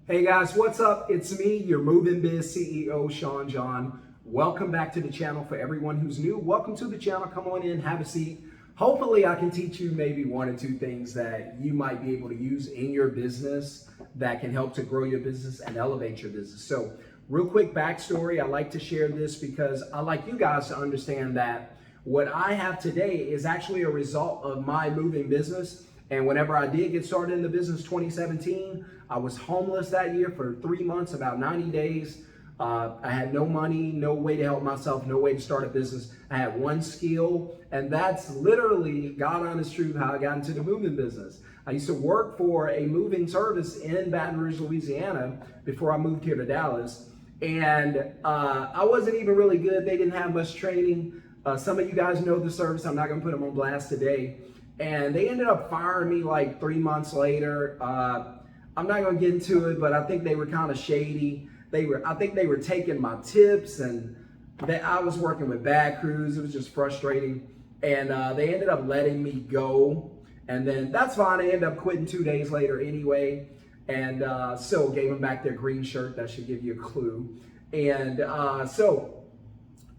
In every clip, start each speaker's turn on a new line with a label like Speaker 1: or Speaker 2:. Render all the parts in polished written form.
Speaker 1: Hey guys, what's up? It's me, your Moving Biz CEO, Sean John. Welcome back to the channel. For everyone who's new, welcome to the channel. Come on in, have a seat. Hopefully I can teach you maybe one or two things that you might be able to use in your business that can help to grow your business and elevate your business. So real quick backstory, I like to share this because I like you guys to understand that what I have today is actually a result of my moving business. And whenever I did get started in the business 2017, I was homeless that year for 3 months, about 90 days. I had no money, no way to help myself, no way to start a business. I had one skill, and that's literally, God honest truth, how I got into the moving business. I used to work for a moving service in Baton Rouge, Louisiana, before I moved here to Dallas. And I wasn't even really good. They didn't have much training. Some of you guys know the service. I'm not going to put them on blast today. And they ended up firing me like 3 months later. I'm not going to get into it, but I think they were kind of shady. I think they were taking my tips, and I was working with bad crews. It was just frustrating. And they ended up letting me go. And then that's fine. I ended up quitting 2 days later anyway. And so gave them back their green shirt. That should give you a clue. And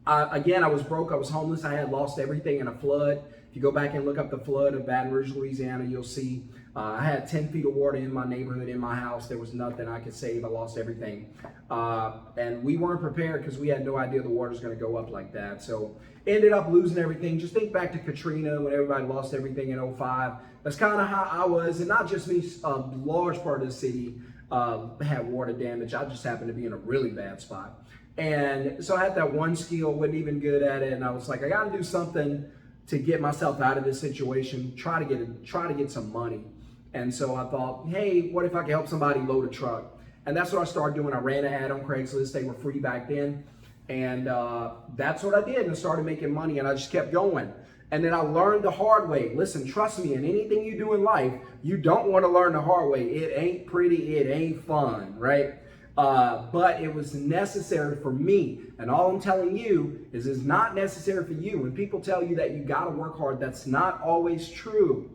Speaker 1: again, I was broke. I was homeless. I had lost everything in a flood. If you go back and look up the flood of Baton Rouge, Louisiana, you'll see I had 10 feet of water in my neighborhood, in my house. There was nothing I could save. I lost everything. And we weren't prepared because we had no idea the water was going to go up like that. So ended up losing everything. Just think back to Katrina when everybody lost everything in '05. That's kind of how I was. And not just me, a large part of the city had water damage. I just happened to be in a really bad spot. And so I had that one skill, wasn't even good at it. And I was like, I got to do something to get myself out of this situation, try to get some money. And so I thought, hey, what if I could help somebody load a truck? And that's what I started doing. I ran an ad on Craigslist. They were free back then. And that's what I did, and I started making money, and I just kept going. And then I learned the hard way. Listen, trust me, in anything you do in life, you don't want to learn the hard way. It ain't pretty, it ain't fun, right? But it was necessary for me. And all I'm telling you is it's not necessary for you. When people tell you that you got to work hard, that's not always true,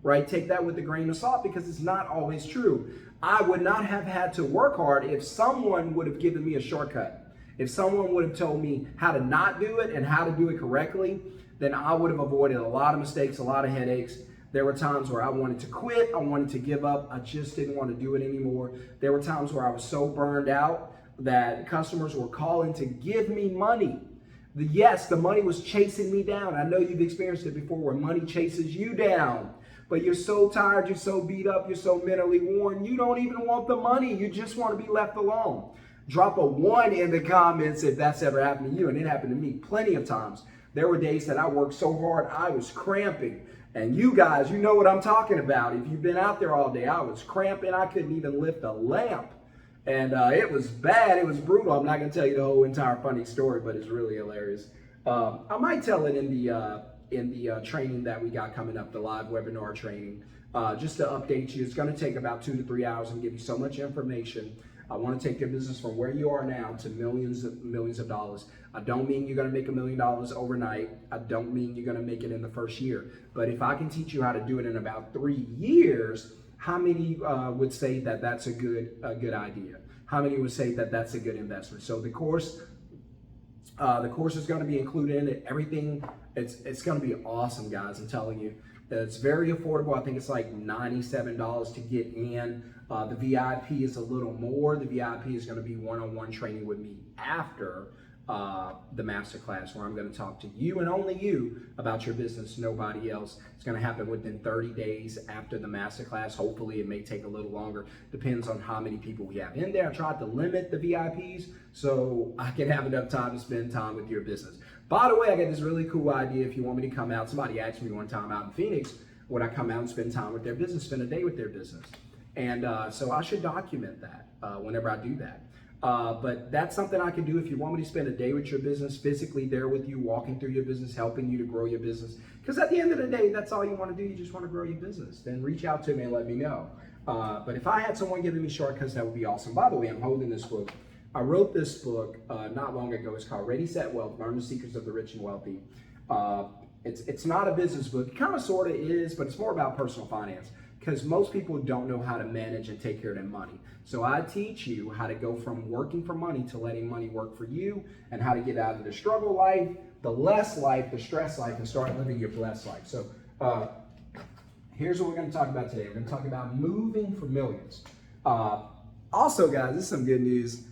Speaker 1: right? Take that with a grain of salt because it's not always true. I would not have had to work hard if someone would have given me a shortcut. If someone would have told me how to not do it and how to do it correctly, then I would have avoided a lot of mistakes, a lot of headaches. There were times where I wanted to quit, I wanted to give up, I just didn't want to do it anymore. There were times where I was so burned out that customers were calling to give me money. Yes, the money was chasing me down. I know you've experienced it before where money chases you down. But you're so tired, you're so beat up, you're so mentally worn, you don't even want the money. You just want to be left alone. Drop a 1 in the comments if that's ever happened to you, and it happened to me plenty of times. There were days that I worked so hard, I was cramping. And you guys, you know what I'm talking about. If you've been out there all day, I was cramping. I couldn't even lift a lamp. And it was bad. It was brutal. I'm not going to tell you the whole entire funny story, but it's really hilarious. I might tell it in the training that we got coming up, the live webinar training. Just to update you, it's going to take about 2 to 3 hours and give you so much information. I want to take your business from where you are now to millions of dollars. I don't mean you're going to make $1 million overnight. I don't mean you're going to make it in the first year. But if I can teach you how to do it in about 3 years, how many would say that that's a good idea? How many would say that that's a good investment? So the course is going to be included in it. Everything, it's going to be awesome, guys. I'm telling you. It's very affordable. I think it's like $97 to get in. The VIP is a little more. The VIP is going to be one-on-one training with me after the masterclass, where I'm going to talk to you and only you about your business, nobody else. It's going to happen within 30 days after the masterclass. Hopefully, it may take a little longer. Depends on how many people we have in there. I tried to limit the VIPs so I can have enough time to spend time with your business. By the way, I got this really cool idea. If you want me to come out, somebody asked me one time out in Phoenix, would I come out and spend time with their business, spend a day with their business? And so I should document that whenever I do that. But that's something I can do if you want me to spend a day with your business, physically there with you, walking through your business, helping you to grow your business. Because at the end of the day, that's all you want to do. You just want to grow your business. Then reach out to me and let me know. But if I had someone giving me shortcuts, that would be awesome. By the way, I'm holding this book. I wrote this book not long ago. It's called Ready, Set, Wealth, Learn the Secrets of the Rich and Wealthy. It's not a business book. It kind of sort of is, but it's more about personal finance. because most people don't know how to manage and take care of their money. So I teach you how to go from working for money to letting money work for you, and how to get out of the struggle life, the less life, the stress life, and start living your blessed life. So here's what we're going to talk about today. We're going to talk about moving for millions. Also, guys, this is some good news.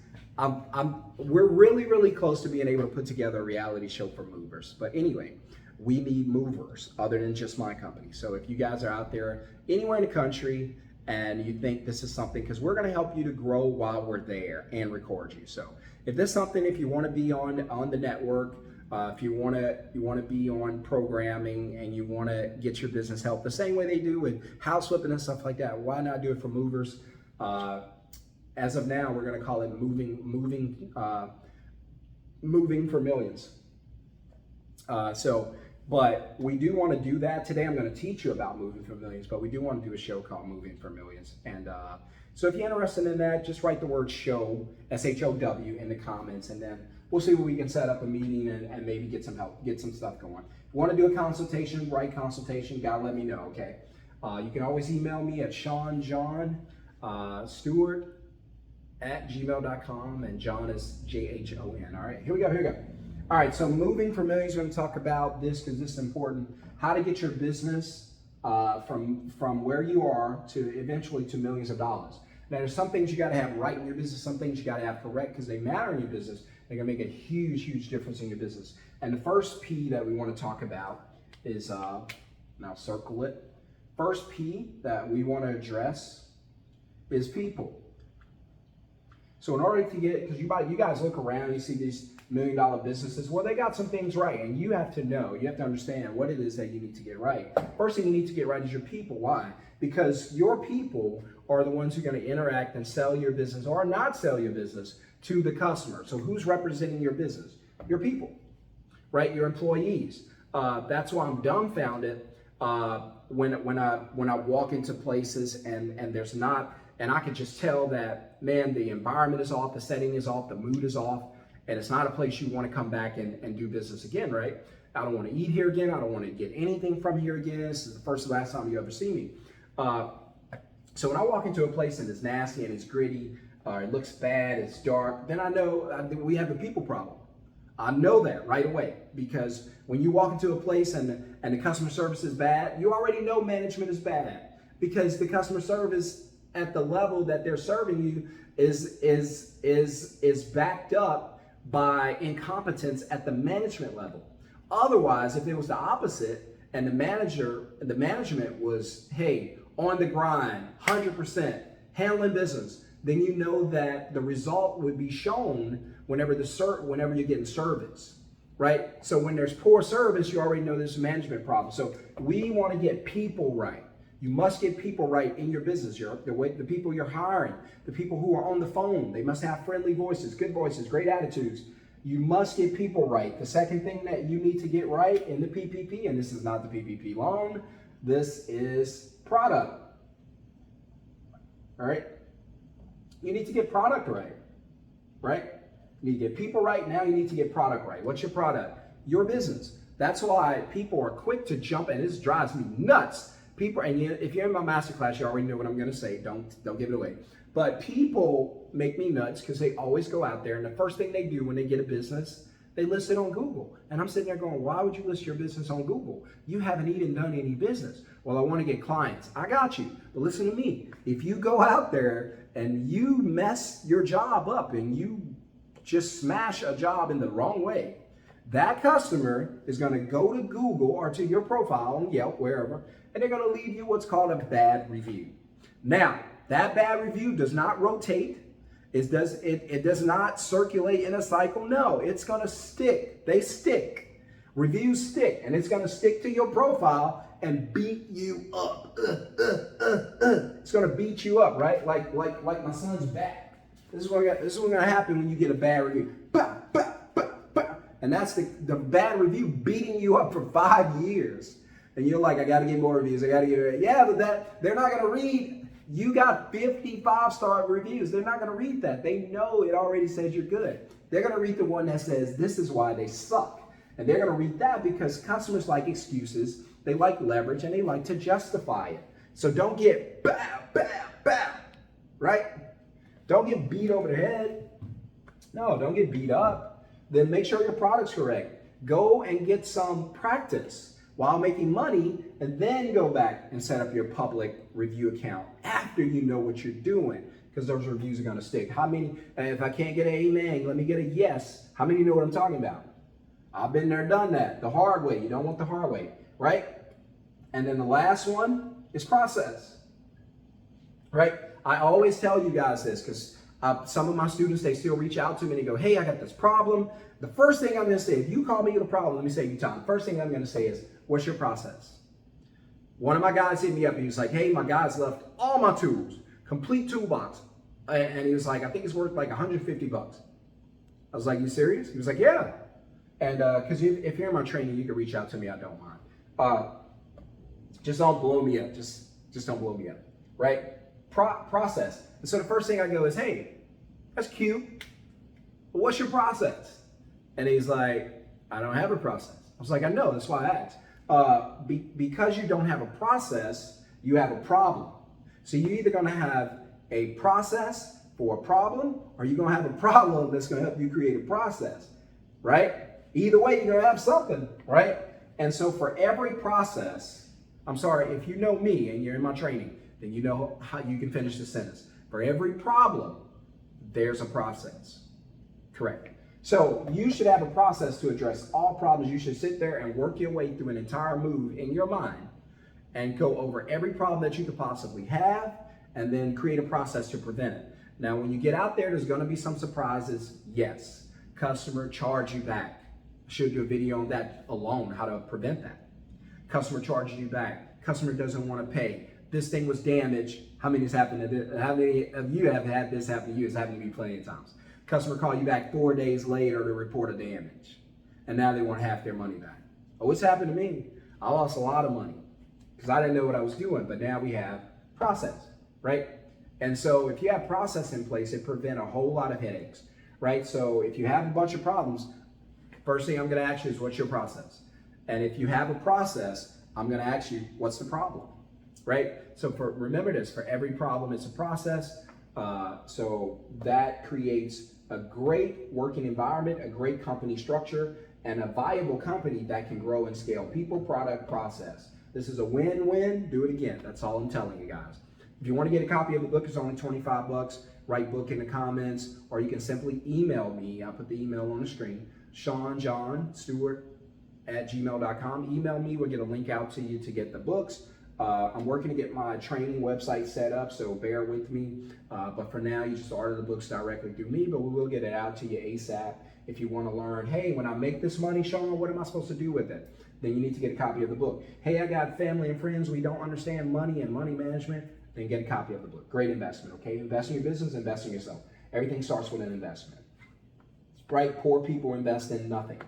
Speaker 1: We're really close to being able to put together a reality show for movers. But anyway, we need movers other than just my company. So if you guys are out there anywhere in the country and you think this is something, because we're going to help you to grow while we're there and record you. So if this is something, if you want to be on the network, if you want to be on programming and you want to get your business help the same way they do with house flipping and stuff like that, why not do it for movers? As of now, we're going to call it moving for millions. But we do want to do that today. I'm going to teach you about moving for millions, but we do want to do a show called Moving for Millions. And so if you're interested in that, just write the word show, SHOW, in the comments, and then we'll see where we can set up a meeting and maybe get some help, get some stuff going. If you want to do a consultation, write consultation, gotta let me know, okay? You can always email me at SeanJohnStewart@gmail.com, and John is JHON. All right, here we go. All right, so moving for millions, we're going to talk about this because this is important. How to get your business from where you are to eventually to millions of dollars. Now, there's some things you got to have right in your business, some things you got to have correct because they matter in your business. They're going to make a huge difference in your business. And the first P that we want to talk about is, now circle it. First P that we want to address is people. So in order to get, because you guys look around, you see these $1 million businesses, well, they got some things right, and you have to know, you have to understand what it is that you need to get right. First thing you need to get right is your people. Why? Because your people are the ones who are going to interact and sell your business or not sell your business to the customer. So who's representing your business? Your people, right? Your employees. That's why I'm dumbfounded when I walk into places and there's not, and I can just tell that, man, the environment is off, the setting is off, the mood is off, and it's not a place you want to come back and do business again, right? I don't want to eat here again. I don't want to get anything from here again. This is the first and last time you ever see me. So when I walk into a place and it's nasty and it's gritty, it looks bad, it's dark, then I know we have a people problem. I know that right away, because when you walk into a place and the customer service is bad, you already know management is bad, because the customer service at the level that they're serving you is backed up by incompetence at the management level. Otherwise, if it was the opposite and the management was, hey, on the grind, 100%, handling business, then you know that the result would be shown whenever you're getting service, right? So when there's poor service, you already know there's a management problem. So we want to get people right. You must get people right in your business. The people you're hiring, the people who are on the phone, they must have friendly voices, good voices, great attitudes. You must get people right. The second thing that you need to get right in the PPP, and this is not the PPP loan, this is product. All right? You need to get product right? You need to get people right. Now you need to get product right. What's your product? Your business. That's why people are quick to jump, and this drives me nuts. People, and if you're in my masterclass, you already know what I'm going to say. Don't give it away. But people make me nuts because they always go out there, and the first thing they do when they get a business, they list it on Google. And I'm sitting there going, why would you list your business on Google? You haven't even done any business. Well, I want to get clients. I got you. But listen to me. If you go out there and you mess your job up and you just smash a job in the wrong way, that customer is going to go to Google or to your profile on Yelp, wherever, and they're going to leave you what's called a bad review. Now, that bad review does not rotate. It does not circulate in a cycle. No, it's going to stick. They stick. Reviews stick, and it's going to stick to your profile and beat you up. It's going to beat you up, right? Like my son's back. This is what's going to happen when you get a bad review. Bah, bah, bah, bah. And that's the bad review beating you up for 5 years. And you're like, I got to get more reviews. I got to get it. Yeah, but they're not going to read. You got 55-star reviews. They're not going to read that. They know it already says you're good. They're going to read the one that says this is why they suck. And they're going to read that because customers like excuses. They like leverage, and they like to justify it. So don't get bow, bow, bow, right? Don't get beat over the head. No, don't get beat up. Then make sure your product's correct. Go and get some practice while making money, and then go back and set up your public review account after you know what you're doing, because those reviews are going to stick. How many, if I can't get an amen, let me get a yes. How many know what I'm talking about? I've been there, done that, the hard way. You don't want the hard way, right? And then the last one is process, right? I always tell you guys this because some of my students, they still reach out to me and they go, hey, I got this problem. The first thing I'm going to say, if you call me with a problem, let me save you time. First thing I'm going to say is, what's your process? One of my guys hit me up and he was like, hey, my guys left all my tools, complete toolbox. And he was like, I think it's worth like 150 bucks. I was like, you serious? He was like, yeah. And because if you're in my training, you can reach out to me. I don't mind. Just don't blow me up. Just don't blow me up, right? Process. And so the first thing I go is, hey, that's cute, but what's your process? And he's like, I don't have a process. I was like, I know, that's why I asked. Because you don't have a process, you have a problem. So you're either gonna have a process for a problem, or you're gonna have a problem that's gonna help you create a process, right? Either way, you're gonna have something, right? And so for every process, I'm sorry, if you know me and you're in my training, then you know how you can finish the sentence. For every problem, there's a process. Correct. So you should have a process to address all problems. You should sit there and work your way through an entire move in your mind and go over every problem that you could possibly have and then create a process to prevent it. Now, when you get out there, there's going to be some surprises. Yes. Customer charge you back. I should do a video on that alone, how to prevent that. Customer charges you back. Customer doesn't want to pay. This thing was damaged. How many of you have had this happen to you? It's happened to me plenty of times. Customer call you back 4 days later to report a damage. And now they want half their money back. Oh, what's happened to me? I lost a lot of money because I didn't know what I was doing, but now we have process, right? And so if you have process in place, it prevents a whole lot of headaches, right? So if you have a bunch of problems, first thing I'm going to ask you is, what's your process? And if you have a process, I'm going to ask you, what's the problem, right? So remember this, for every problem, it's a process. So that creates a great working environment, a great company structure, and a viable company that can grow and scale. People, product, process. This is a win-win. Do it again. That's all I'm telling you guys. If you want to get a copy of the book, it's only 25 bucks. Write book in the comments, or you can simply email me. I'll put the email on the screen. SeanJohnStewart@gmail.com. Email me. We'll get a link out to you to get the books. I'm working to get my training website set up, so bear with me. But for now, you just order the books directly through me, but we will get it out to you ASAP. If you want to learn, hey, when I make this money, Sean, what am I supposed to do with it? Then you need to get a copy of the book. Hey, I got family and friends, we don't understand money and money management, then get a copy of the book. Great investment, okay? Invest in your business, invest in yourself. Everything starts with an investment, right? Poor people invest in nothing,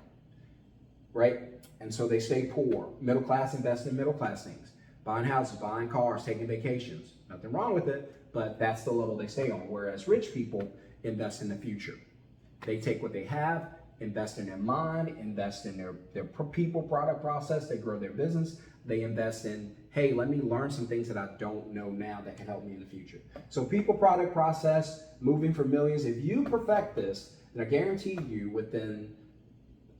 Speaker 1: right? And so they stay poor. Middle class invest in middle class things. Buying houses, buying cars, taking vacations. Nothing wrong with it, but that's the level they stay on. Whereas rich people invest in the future. They take what they have, invest in their mind, invest in their people, product, process. They grow their business. They invest in, hey, let me learn some things that I don't know now that can help me in the future. So people, product, process, moving for millions. If you perfect this, then I guarantee you within,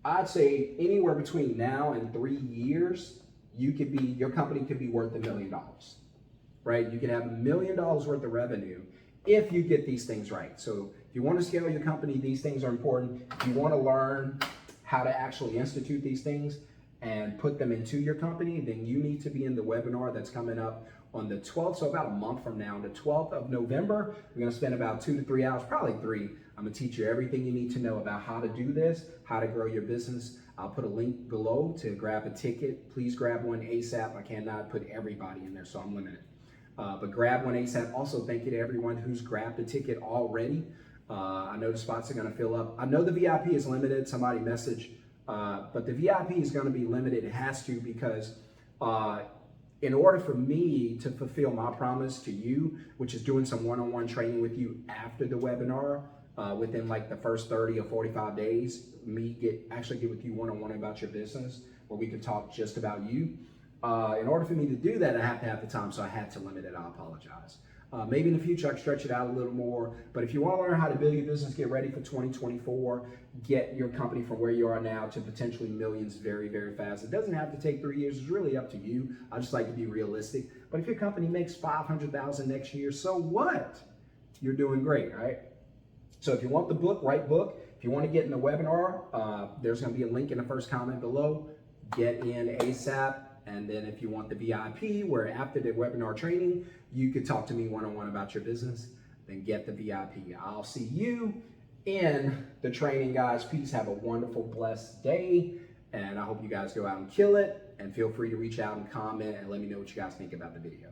Speaker 1: I'd say anywhere between now and 3 years, your company could be worth $1 million, right? You could have $1 million worth of revenue if you get these things right. So if you want to scale your company, these things are important. If you want to learn how to actually institute these things and put them into your company, then you need to be in the webinar that's coming up on the 12th, so about a month from now, on the 12th of November. We're going to spend about 2 to 3 hours, probably 3. I'm going to teach you everything you need to know about how to do this, how to grow your business. I'll put a link below to grab a ticket. Please grab one ASAP. I cannot put everybody in there, so I'm limited. But grab one ASAP. Also, thank you to everyone who's grabbed a ticket already. I know the spots are going to fill up. I know the VIP is limited. Somebody messaged. But the VIP is going to be limited. It has to, because in order for me to fulfill my promise to you, which is doing some one-on-one training with you after the webinar, within like the first 30 or 45 days, actually get with you one-on-one about your business, where we can talk just about you. In order for me to do that, I have to have the time, so I had to limit it. I apologize. Maybe in the future I can stretch it out a little more, but if you want to learn how to build your business, get ready for 2024, get your company from where you are now to potentially millions very, very fast. It doesn't have to take 3 years. It's really up to you. I just like to be realistic. But if your company makes $500,000 next year, so what? You're doing great, right? So if you want the book, write book. If you want to get in the webinar, there's going to be a link in the first comment below. Get in ASAP. And then if you want the VIP, where after the webinar training, you could talk to me one-on-one about your business, then get the VIP. I'll see you in the training, guys. Peace. Have a wonderful, blessed day. And I hope you guys go out and kill it. And feel free to reach out and comment and let me know what you guys think about the video.